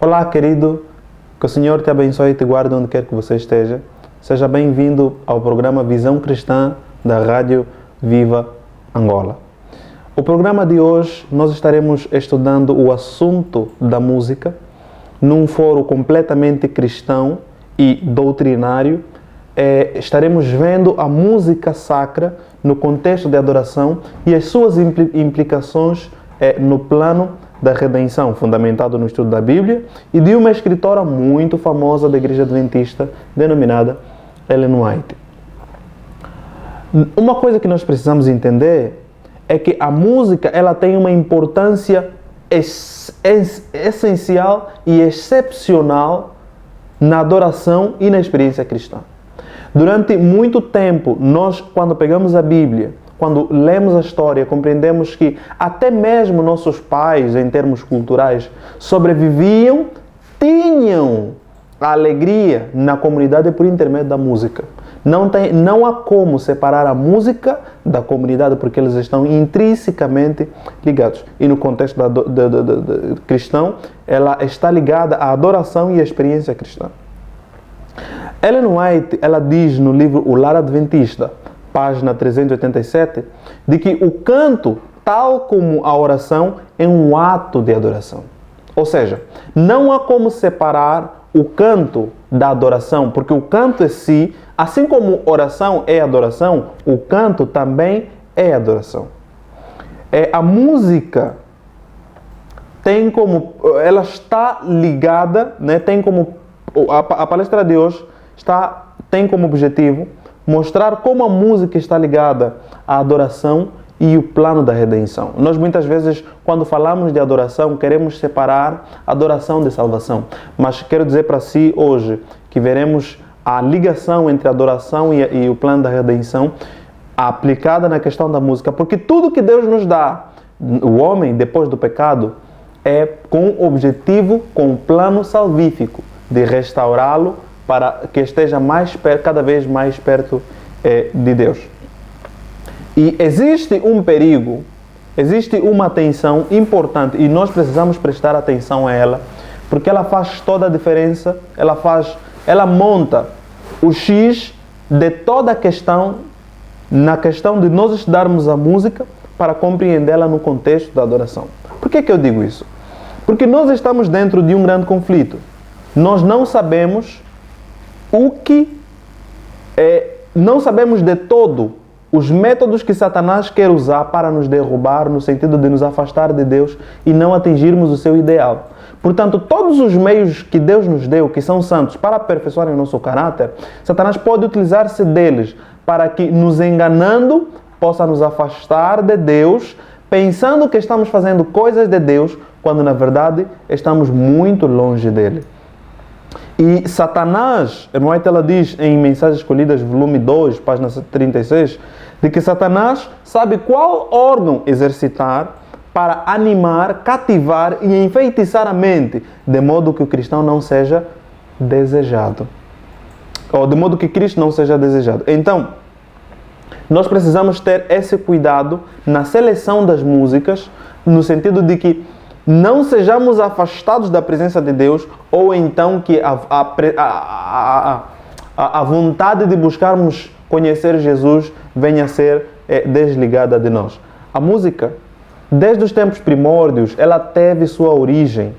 Olá, querido, que o Senhor te abençoe e te guarde onde quer que você esteja. Seja bem-vindo ao programa Visão Cristã da Rádio Viva Angola. O programa de hoje nós estaremos estudando o assunto da música num foro completamente cristão e doutrinário. Estaremos vendo a música sacra no contexto de adoração e as suas implicações no plano da redenção, fundamentado no estudo da Bíblia e de uma escritora muito famosa da Igreja Adventista, denominada Ellen White. Uma coisa que nós precisamos entender é que a música ela tem uma importância essencial e excepcional na adoração e na experiência cristã. Durante muito tempo, nós, quando pegamos a Bíblia, quando lemos a história, compreendemos que até mesmo nossos pais, em termos culturais, sobreviviam, tinham a alegria na comunidade por intermédio da música. Não há como separar a música da comunidade, porque eles estão intrinsecamente ligados. E no contexto cristão, ela está ligada à adoração e à experiência cristã. Ellen White, ela diz no livro O Lar Adventista, página 387, de que o canto, tal como a oração, é um ato de adoração. Ou seja, não há como separar o canto da adoração, porque o canto em si, assim como oração é adoração, o canto também é adoração. A música tem como, ela está ligada, né, tem como, a palestra de hoje tem como objetivo mostrar como a música está ligada à adoração e o plano da redenção. Nós muitas vezes, quando falamos de adoração, queremos separar adoração de salvação. Mas quero dizer para si hoje que veremos a ligação entre a adoração e o plano da redenção aplicada na questão da música. Porque tudo que Deus nos dá, o homem, depois do pecado, é com o objetivo, com o plano salvífico de restaurá-lo para que esteja cada vez mais perto de Deus. E existe um perigo, existe uma tensão importante e nós precisamos prestar atenção a ela, porque ela faz toda a diferença, ela monta o X de toda a questão, na questão de nós estudarmos a música para compreendê-la no contexto da adoração. Por que eu digo isso? Porque nós estamos dentro de um grande conflito. Nós não sabemos não sabemos de todo os métodos que Satanás quer usar para nos derrubar, no sentido de nos afastar de Deus e não atingirmos o seu ideal. Portanto, todos os meios que Deus nos deu, que são santos, para aperfeiçoarem o nosso caráter, Satanás pode utilizar-se deles para que, nos enganando, possa nos afastar de Deus, pensando que estamos fazendo coisas de Deus, quando na verdade estamos muito longe dele. E Satanás, Ellen White ela diz em Mensagens Escolhidas, volume 2, página 36, de que Satanás sabe qual órgão exercitar para animar, cativar e enfeitiçar a mente, de modo que o cristão não seja desejado. Ou de modo que Cristo não seja desejado. Então, nós precisamos ter esse cuidado na seleção das músicas, no sentido de que não sejamos afastados da presença de Deus, ou então que a vontade de buscarmos conhecer Jesus venha a ser desligada de nós. A música, desde os tempos primórdios, ela teve sua origem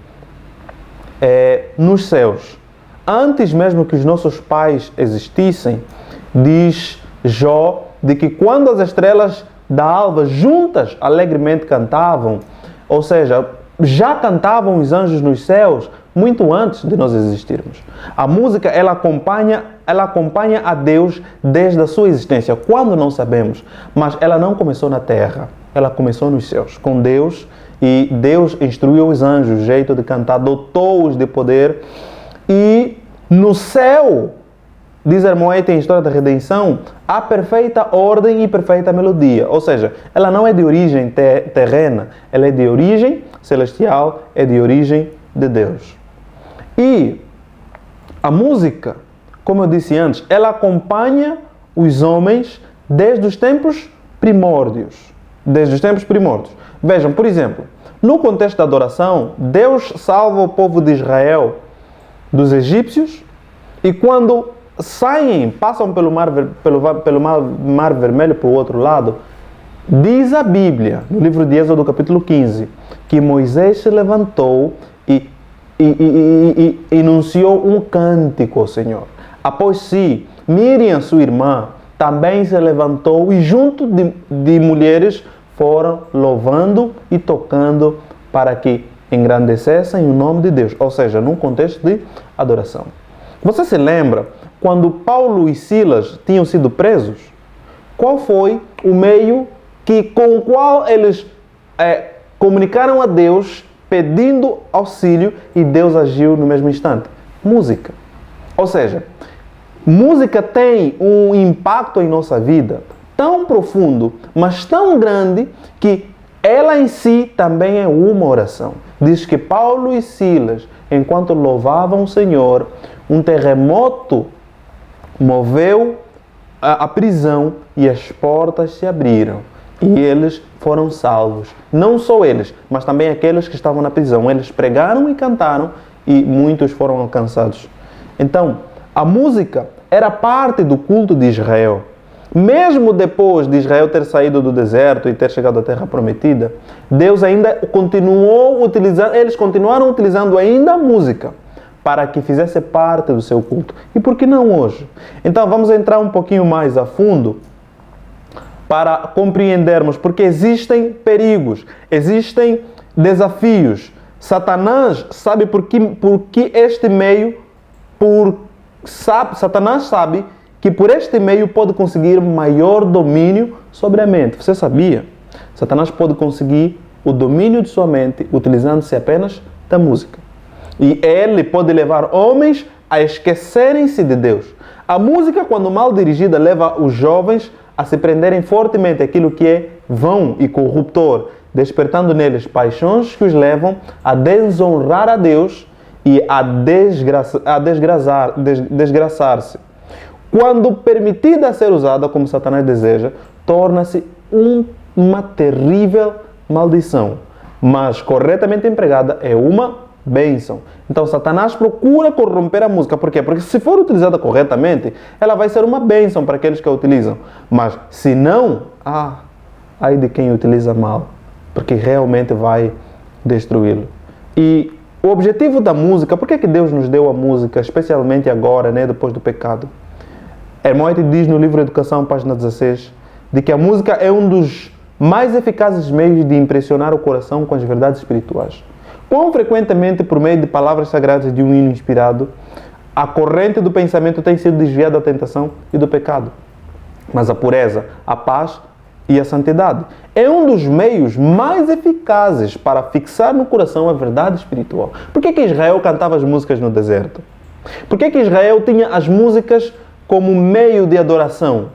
nos céus. Antes mesmo que os nossos pais existissem, diz Jó, de que quando as estrelas da alva juntas alegremente cantavam, ou seja, já cantavam os anjos nos céus muito antes de nós existirmos. A música, ela acompanha a Deus desde a sua existência, quando não sabemos, mas ela não começou na terra, ela começou nos céus, com Deus, e Deus instruiu os anjos, o jeito de cantar, dotou-os de poder, e no céu, diz Ellen White em História da Redenção, há perfeita ordem e perfeita melodia. Ou seja, ela não é de origem terrena, ela é de origem celestial, é de origem de Deus. E a música, como eu disse antes, ela acompanha os homens desde os tempos primórdios. desde os tempos primórdios. Vejam, por exemplo, no contexto da adoração, Deus salva o povo de Israel dos egípcios e quando saem, passam pelo mar Vermelho para o outro lado, diz a Bíblia, no livro de Êxodo, capítulo 15, que Moisés se levantou e enunciou um cântico ao Senhor. Após si, Miriam, sua irmã, também se levantou e junto de mulheres foram louvando e tocando para que engrandecessem o nome de Deus, ou seja, num contexto de adoração. Você se lembra quando Paulo e Silas tinham sido presos? Qual foi o meio com o qual eles comunicaram a Deus pedindo auxílio e Deus agiu no mesmo instante? Música. Ou seja, música tem um impacto em nossa vida tão profundo, mas tão grande, que ela em si também é uma oração. Diz que Paulo e Silas, enquanto louvavam o Senhor, um terremoto moveu a prisão e as portas se abriram. E eles foram salvos. Não só eles, mas também aqueles que estavam na prisão. Eles pregaram e cantaram e muitos foram alcançados. Então, a música era parte do culto de Israel. Mesmo depois de Israel ter saído do deserto e ter chegado à Terra Prometida, Deus ainda eles continuaram utilizando ainda a música para que fizesse parte do seu culto. E por que não hoje? Então, vamos entrar um pouquinho mais a fundo para compreendermos, porque existem perigos, existem desafios. Satanás sabe por que este meio, Satanás sabe que por este meio pode conseguir maior domínio sobre a mente. Você sabia? Satanás pode conseguir o domínio de sua mente utilizando-se apenas da música. E ele pode levar homens a esquecerem-se de Deus. A música, quando mal dirigida, leva os jovens a se prenderem fortemente àquilo que é vão e corruptor, despertando neles paixões que os levam a desonrar a Deus e a desgraçar-se. Quando permitida a ser usada como Satanás deseja, torna-se uma terrível maldição. Mas, corretamente empregada, é uma bênção. Então, Satanás procura corromper a música. Por quê? Porque se for utilizada corretamente, ela vai ser uma bênção para aqueles que a utilizam. Mas, se não, ai de quem utiliza mal, porque realmente vai destruí-lo. E o objetivo da música, por que Deus nos deu a música, especialmente agora, depois do pecado? Irmão White diz no livro Educação, página 16, de que a música é um dos mais eficazes meios de impressionar o coração com as verdades espirituais. Quão frequentemente, por meio de palavras sagradas de um hino inspirado, a corrente do pensamento tem sido desviada da tentação e do pecado. Mas a pureza, a paz e a santidade é um dos meios mais eficazes para fixar no coração a verdade espiritual. Por que Israel cantava as músicas no deserto? Por que Israel tinha as músicas como meio de adoração?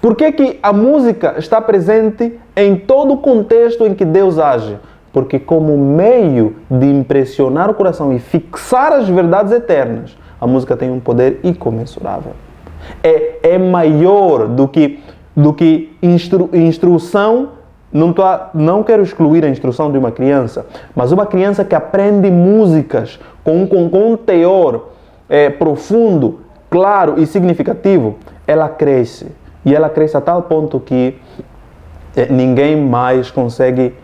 Por que a música está presente em todo o contexto em que Deus age? Porque como meio de impressionar o coração e fixar as verdades eternas, a música tem um poder incomensurável. É maior do que instrução. Não quero excluir a instrução de uma criança, mas uma criança que aprende músicas com um teor profundo, claro e significativo, ela cresce. E ela cresce a tal ponto que ninguém mais consegue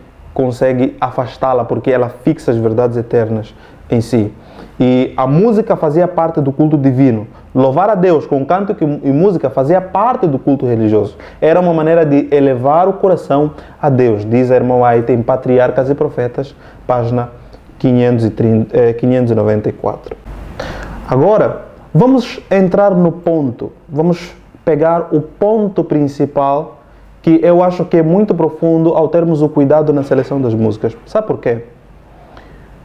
afastá-la, porque ela fixa as verdades eternas em si. E a música fazia parte do culto divino. Louvar a Deus com canto e música fazia parte do culto religioso. Era uma maneira de elevar o coração a Deus. Diz a irmã White em Patriarcas e Profetas, página 594. Agora, vamos entrar no ponto. Vamos pegar o ponto principal que eu acho que é muito profundo ao termos o cuidado na seleção das músicas. Sabe por quê?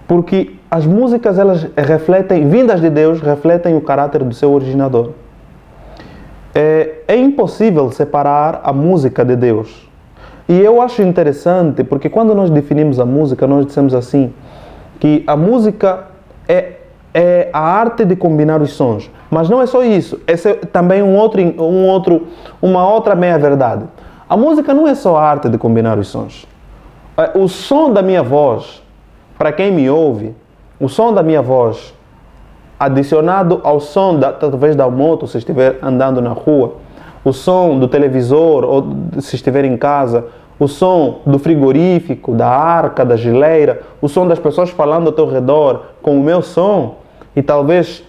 Porque as músicas, elas refletem, vindas de Deus, refletem o caráter do seu originador. É impossível separar a música de Deus. E eu acho interessante, porque quando nós definimos a música, nós dissemos assim, que a música é a arte de combinar os sons. Mas não é só isso. Esse é também uma outra meia-verdade. A música não é só a arte de combinar os sons. O som da minha voz, para quem me ouve, o som da minha voz, adicionado ao som talvez da moto, se estiver andando na rua, o som do televisor, ou se estiver em casa, o som do frigorífico, da arca, da geleira, o som das pessoas falando ao teu redor, com o meu som, e talvez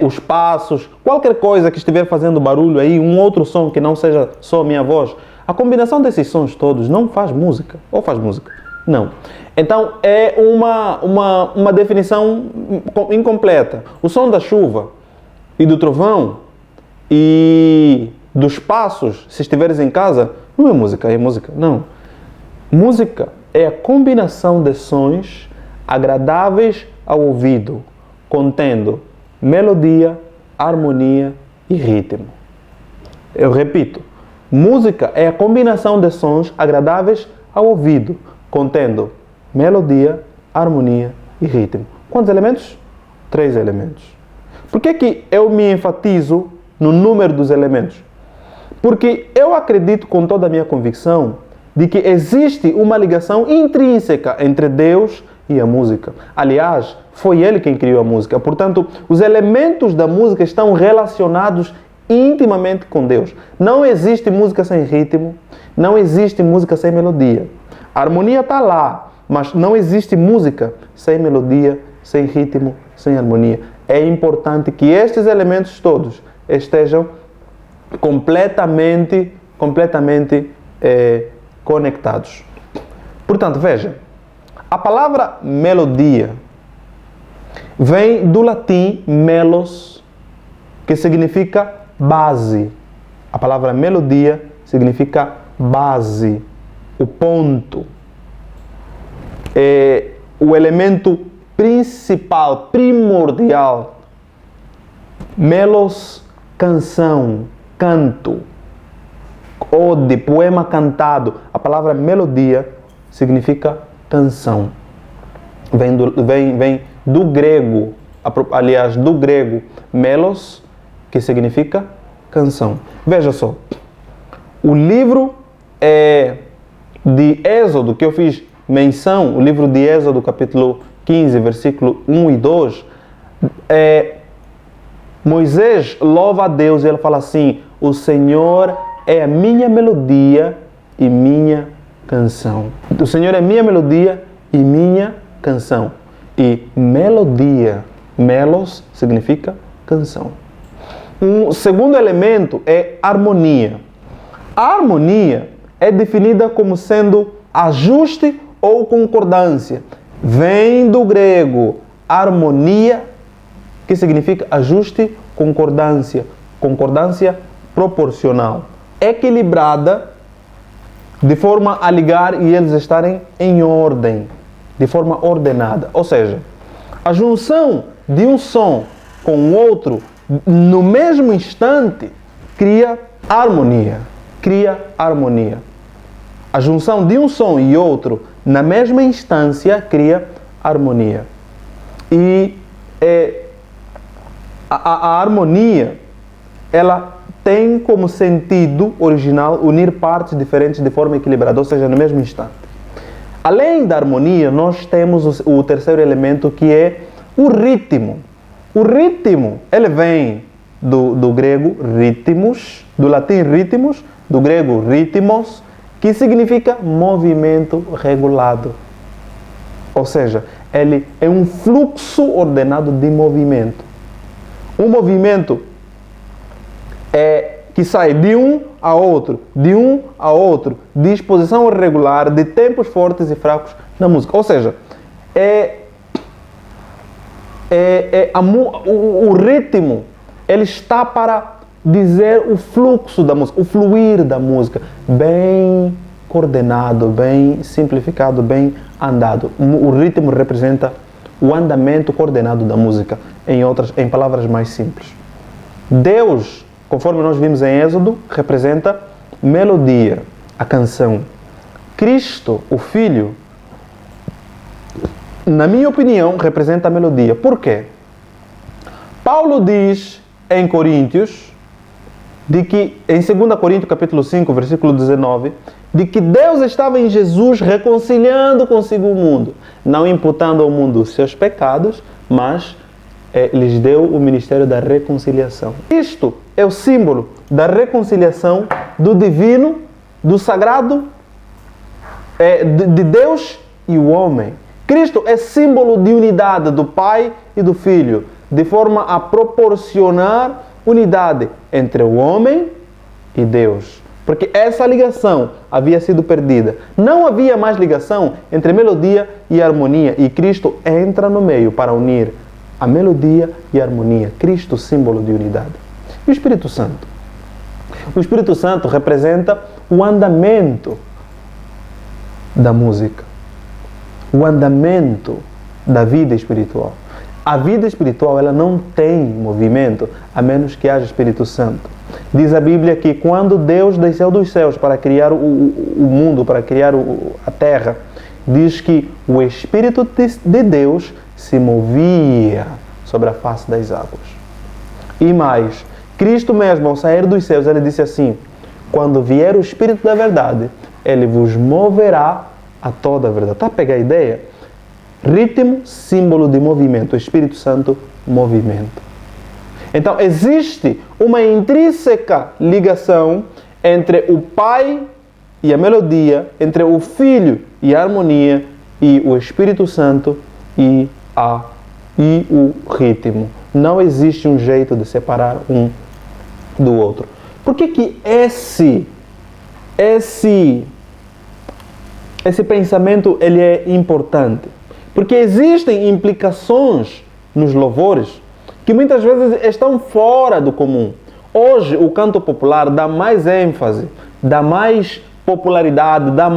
os passos, qualquer coisa que estiver fazendo barulho aí, um outro som que não seja só a minha voz, a combinação desses sons todos não faz música. Ou faz música? Não. Então é uma definição incompleta. O som da chuva e do trovão e dos passos, se estiveres em casa, não é música, é música. Não. Música é a combinação de sons agradáveis ao ouvido, contendo melodia, harmonia e ritmo. Eu repito, música é a combinação de sons agradáveis ao ouvido, contendo melodia, harmonia e ritmo. Quantos elementos? 3 elementos. Por que eu me enfatizo no número dos elementos? Porque eu acredito com toda a minha convicção de que existe uma ligação intrínseca entre Deus e a música. Aliás, foi Ele quem criou a música. Portanto, os elementos da música estão relacionados intimamente com Deus. Não existe música sem ritmo, não existe música sem melodia. A harmonia está lá, mas não existe música sem melodia, sem ritmo, sem harmonia. É importante que estes elementos todos estejam completamente conectados. Portanto, veja, a palavra melodia vem do latim melos, que significa base. A palavra melodia significa base, o ponto. É o elemento principal, primordial. Melos, canção, canto. Ode, poema cantado. A palavra melodia significa canção. Vem do grego, aliás, do grego melos, que significa canção. Veja só, o livro de Êxodo, que eu fiz menção, o livro de Êxodo, capítulo 15, versículo 1 e 2, Moisés louva a Deus e ele fala assim: o Senhor é a minha melodia e minha canção. O Senhor é minha melodia e minha canção. E melodia, melos, significa canção. Um segundo elemento é harmonia. A harmonia é definida como sendo ajuste ou concordância. Vem do grego harmonia, que significa ajuste, concordância. Concordância proporcional. Equilibrada, de forma a ligar e eles estarem em ordem, de forma ordenada. Ou seja, a junção de um som com o outro no mesmo instante cria harmonia. Cria harmonia. A junção de um som e outro na mesma instância cria harmonia. E a harmonia, ela tem como sentido original unir partes diferentes de forma equilibrada, ou seja, no mesmo instante. Além da harmonia, nós temos o terceiro elemento, que é o ritmo. O ritmo, ele vem do grego ritmos, do latim ritmos, do grego ritmos, que significa movimento regulado. Ou seja, ele é um fluxo ordenado de movimento. Um movimento que sai de um a outro, de exposição regular, de tempos fortes e fracos na música. Ou seja, o ritmo, ele está para dizer o fluxo da música, o fluir da música, bem coordenado, bem simplificado, bem andado. O ritmo representa o andamento coordenado da música, em palavras mais simples. Deus, conforme nós vimos em Êxodo, representa melodia, a canção. Cristo, o Filho, na minha opinião, representa a melodia. Por quê? Paulo diz em Coríntios, de que, em 2 Coríntios capítulo 5, versículo 19, de que Deus estava em Jesus reconciliando consigo o mundo, não imputando ao mundo os seus pecados, mas lhes deu o ministério da reconciliação. Isto é o símbolo da reconciliação do divino, do sagrado, de Deus e o homem. Cristo é símbolo de unidade do Pai e do Filho, de forma a proporcionar unidade entre o homem e Deus. Porque essa ligação havia sido perdida. Não havia mais ligação entre melodia e harmonia. E Cristo entra no meio para unir a melodia e a harmonia. Cristo, símbolo de unidade. E o Espírito Santo? O Espírito Santo representa o andamento da música. O andamento da vida espiritual. A vida espiritual, ela não tem movimento a menos que haja Espírito Santo. Diz a Bíblia que quando Deus desceu dos céus para criar o mundo, para criar a terra, diz que o Espírito de Deus se movia sobre a face das águas. E mais, Cristo mesmo, ao sair dos céus, ele disse assim: quando vier o Espírito da verdade, ele vos moverá a toda a verdade. Está a pegar a ideia? Ritmo, símbolo de movimento. O Espírito Santo, movimento. Então, existe uma intrínseca ligação entre o Pai e a melodia, entre o Filho e a harmonia, e o Espírito Santo e o ritmo. Não existe um jeito de separar um do outro. Por que esse pensamento ele é importante? Porque existem implicações nos louvores que muitas vezes estão fora do comum. Hoje o canto popular dá mais ênfase, dá mais popularidade, dá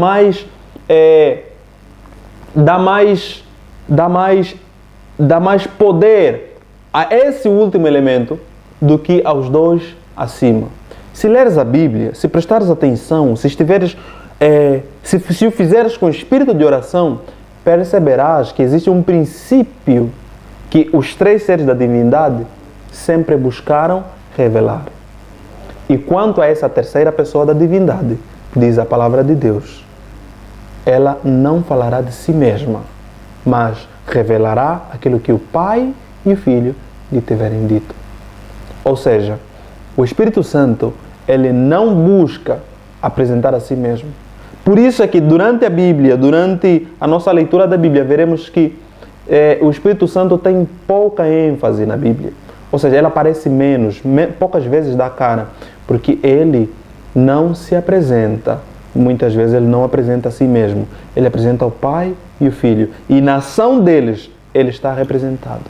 mais poder a esse último elemento do que aos dois acima. Se leres a Bíblia, se prestares atenção, se o fizeres com espírito de oração, perceberás que existe um princípio que os três seres da divindade sempre buscaram revelar. E quanto a essa terceira pessoa da divindade, diz a palavra de Deus, ela não falará de si mesma, mas revelará aquilo que o Pai e o Filho lhe tiverem dito. Ou seja, o Espírito Santo, ele não busca apresentar a si mesmo. Por isso é que durante a Bíblia, durante a nossa leitura da Bíblia, veremos que o Espírito Santo tem pouca ênfase na Bíblia. Ou seja, ele aparece menos, poucas vezes dá cara, porque ele não se apresenta. Muitas vezes ele não apresenta a si mesmo. Ele apresenta o Pai e o Filho. E na ação deles, ele está representado.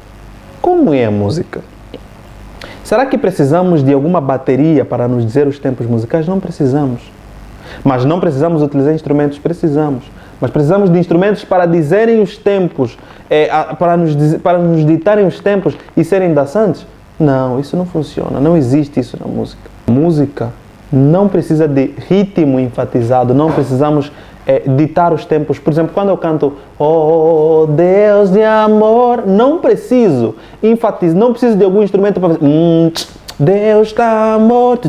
Como é a música? Será que precisamos de alguma bateria para nos dizer os tempos musicais? Não precisamos. Mas não precisamos utilizar instrumentos? Precisamos. Mas precisamos de instrumentos para dizerem os tempos, para nos ditarem os tempos e serem dançantes? Não, isso não funciona. Não existe isso na música. A música não precisa de ritmo enfatizado. Não precisamos ditar os tempos. Por exemplo, quando eu canto Oh Deus de amor, não preciso enfatizar, não preciso de algum instrumento para fazer Deus de amor,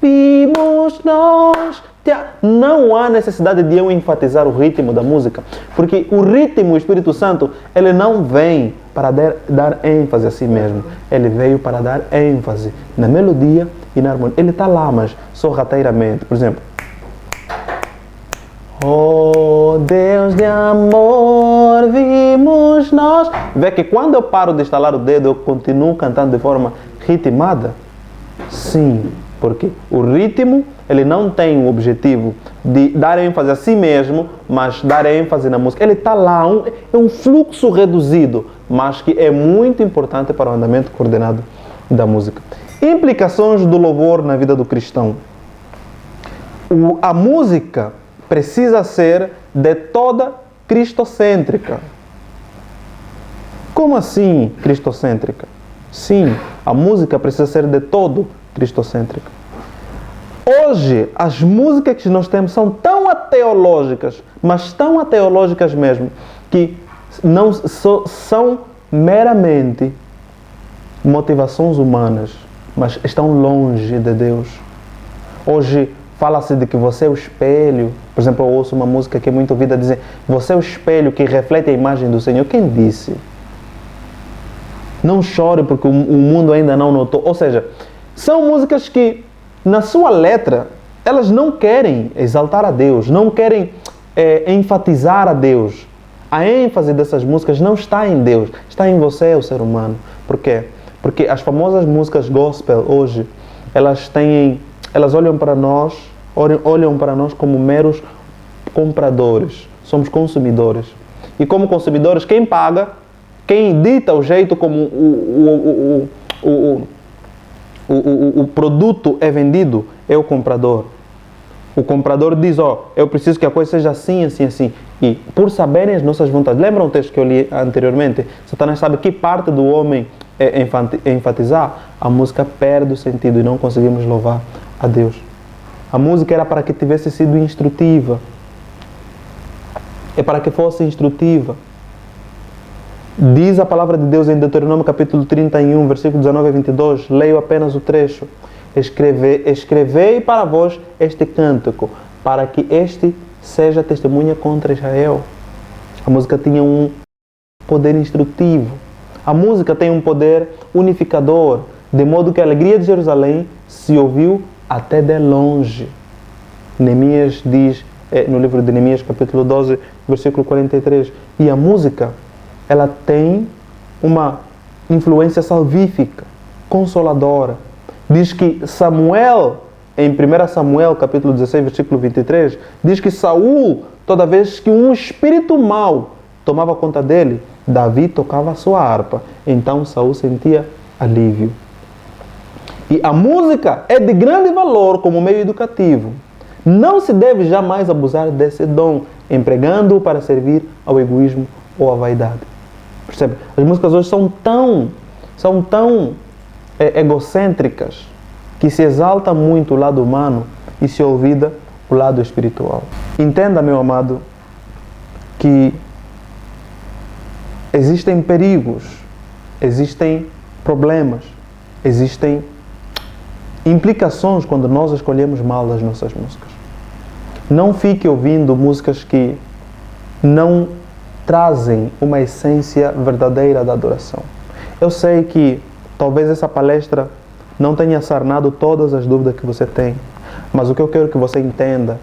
vimos nós. Não há necessidade de eu enfatizar o ritmo da música, porque o ritmo, o Espírito Santo, ele não vem para dar ênfase a si mesmo. Ele veio para dar ênfase na melodia e na harmonia. Ele está lá, mas sorrateiramente. Por exemplo, Oh Deus de amor, vimos nós. Vê que quando eu paro de estalar o dedo, eu continuo cantando de forma ritmada? Sim, porque o ritmo, ele não tem o objetivo de dar ênfase a si mesmo, mas dar ênfase na música. Ele está lá, é um fluxo reduzido, mas que é muito importante para o andamento coordenado da música. Implicações do louvor na vida do cristão. A música precisa ser de toda cristocêntrica. Como assim cristocêntrica? Sim, a música precisa ser de todo cristocêntrica. Hoje, as músicas que nós temos são tão ateológicas, mas tão ateológicas mesmo, que não são meramente motivações humanas, mas estão longe de Deus. Hoje fala-se de que você é o espelho. Por exemplo, eu ouço uma música que é muito ouvida dizer: você é o espelho que reflete a imagem do Senhor. Quem disse? Não chore porque o mundo ainda não notou. Ou seja, são músicas que, na sua letra, elas não querem exaltar a Deus, não querem enfatizar a Deus. A ênfase dessas músicas não está em Deus, está em você, o ser humano. Por quê? Porque as famosas músicas gospel hoje, elas olham para nós como meros compradores. Somos consumidores. E como consumidores, quem paga, quem dita o jeito como o produto é vendido é o comprador. O comprador diz: eu preciso que a coisa seja assim, assim, assim. E por saberem as nossas vontades, lembram o texto que eu li anteriormente? Satanás sabe que parte do homem é enfatizar. A música perde o sentido e não conseguimos louvar a Deus. A música era para que tivesse sido instrutiva. É para que fosse instrutiva. Diz a palavra de Deus em Deuteronômio capítulo 31, versículo 19 a 22. Leio apenas o trecho. Escrevei para vós este cântico, para que este seja testemunha contra Israel. A música tinha um poder instrutivo. A música tem um poder unificador, de modo que a alegria de Jerusalém se ouviu até de longe. Neemias diz, no livro de Neemias, capítulo 12, versículo 43, e a música, ela tem uma influência salvífica, consoladora. Diz que Samuel, em 1 Samuel, capítulo 16, versículo 23, diz que Saul, toda vez que um espírito mau tomava conta dele, Davi tocava a sua harpa. Então Saul sentia alívio. E a música é de grande valor como meio educativo. Não se deve jamais abusar desse dom, empregando-o para servir ao egoísmo ou à vaidade. Percebe? As músicas hoje são tão egocêntricas que se exalta muito o lado humano e se olvida o lado espiritual. Entenda, meu amado, que existem perigos, existem problemas, existem implicações quando nós escolhemos mal as nossas músicas. Não fique ouvindo músicas que não trazem uma essência verdadeira da adoração. Eu sei que talvez essa palestra não tenha sarnado todas as dúvidas que você tem, mas o que eu quero que você entenda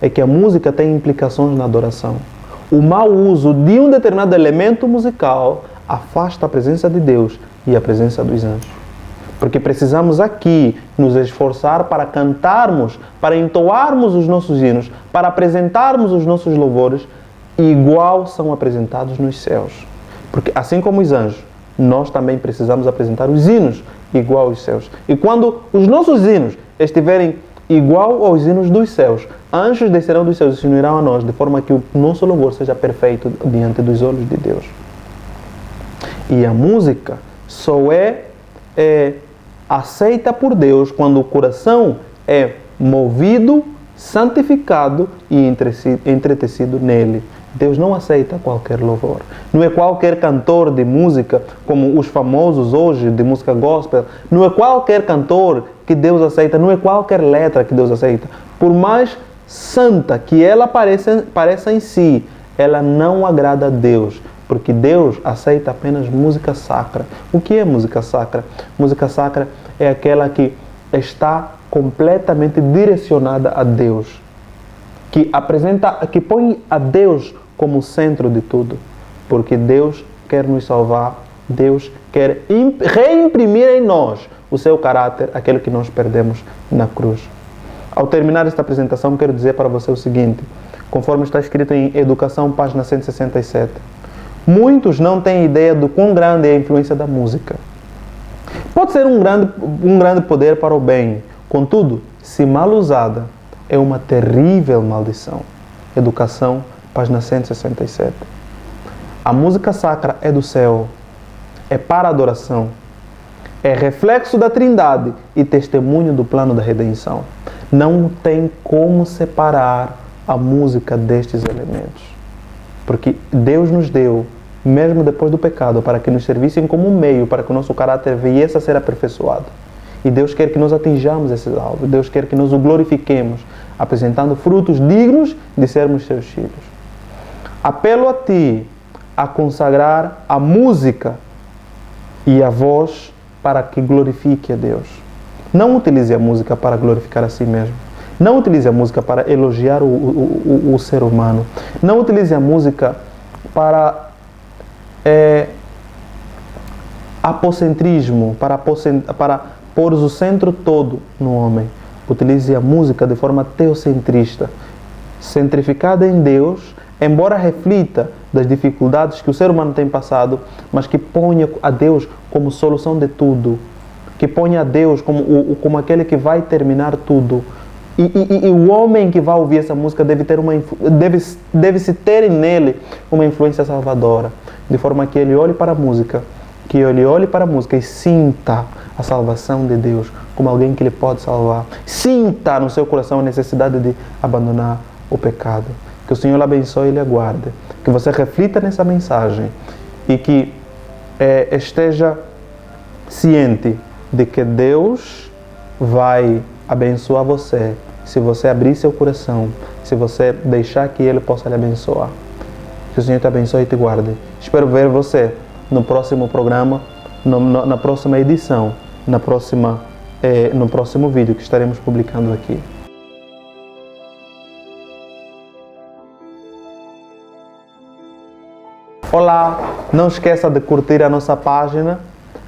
é que a música tem implicações na adoração. O mau uso de um determinado elemento musical afasta a presença de Deus e a presença dos anjos. Porque precisamos aqui nos esforçar para cantarmos, para entoarmos os nossos hinos, para apresentarmos os nossos louvores, igual são apresentados nos céus. Porque assim como os anjos, nós também precisamos apresentar os hinos igual aos céus. E quando os nossos hinos estiverem igual aos hinos dos céus, anjos descerão dos céus e se unirão a nós, de forma que o nosso louvor seja perfeito diante dos olhos de Deus. E a música só é aceita por Deus quando o coração é movido, santificado e entretecido nele. Deus não aceita qualquer louvor. Não é qualquer cantor de música, como os famosos hoje de música gospel. Não é qualquer cantor que Deus aceita. Não é qualquer letra que Deus aceita. Por mais santa que ela pareça em si, ela não agrada a Deus. Porque Deus aceita apenas música sacra. O que é música sacra? Música sacra é aquela que está completamente direcionada a Deus. Que põe a Deus como centro de tudo. Porque Deus quer nos salvar. Deus quer reimprimir em nós o seu caráter, aquele que nós perdemos na cruz. Ao terminar esta apresentação, quero dizer para você o seguinte, conforme está escrito em Educação, página 167. Muitos não têm ideia do quão grande é a influência da música. Pode ser um grande poder para o bem, contudo, se mal usada, é uma terrível maldição. Educação, página 167. A música sacra é do céu, é para a adoração, é reflexo da Trindade e testemunho do plano da redenção. Não tem como separar a música destes elementos. Porque Deus nos deu, mesmo depois do pecado, para que nos servissem como um meio para que o nosso caráter viesse a ser aperfeiçoado. E Deus quer que nós atinjamos esses alvos. Deus quer que nós o glorifiquemos, apresentando frutos dignos de sermos seus filhos. Apelo a ti a consagrar a música e a voz para que glorifique a Deus. Não utilize a música para glorificar a si mesmo. Não utilize a música para elogiar o ser humano. Não utilize a música para apocentrismo, para pôr o centro todo no homem. Utilize a música de forma teocentrista, centrificada em Deus, embora reflita das dificuldades que o ser humano tem passado, mas que ponha a Deus como solução de tudo, que ponha a Deus como aquele que vai terminar tudo. E o homem que vai ouvir essa música deve-se ter nele uma influência salvadora, de forma que ele olhe para a música, e sinta a salvação de Deus como alguém que ele pode salvar. Sinta no seu coração a necessidade de abandonar o pecado. Que o Senhor lhe abençoe e lhe aguarde. Que você reflita nessa mensagem e que esteja ciente de que Deus vai abençoar você se você abrir seu coração, se você deixar que Ele possa lhe abençoar. Que o Senhor te abençoe e te guarde. Espero ver você no próximo programa, na próxima edição, no próximo vídeo que estaremos publicando aqui. Olá, não esqueça de curtir a nossa página,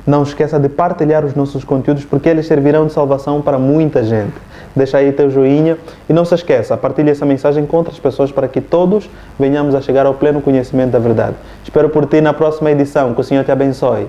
não esqueça de partilhar os nossos conteúdos porque eles servirão de salvação para muita gente. Deixa aí teu joinha e não se esqueça, partilhe essa mensagem com outras pessoas para que todos venhamos a chegar ao pleno conhecimento da verdade. Espero por ti na próxima edição. Que o Senhor te abençoe.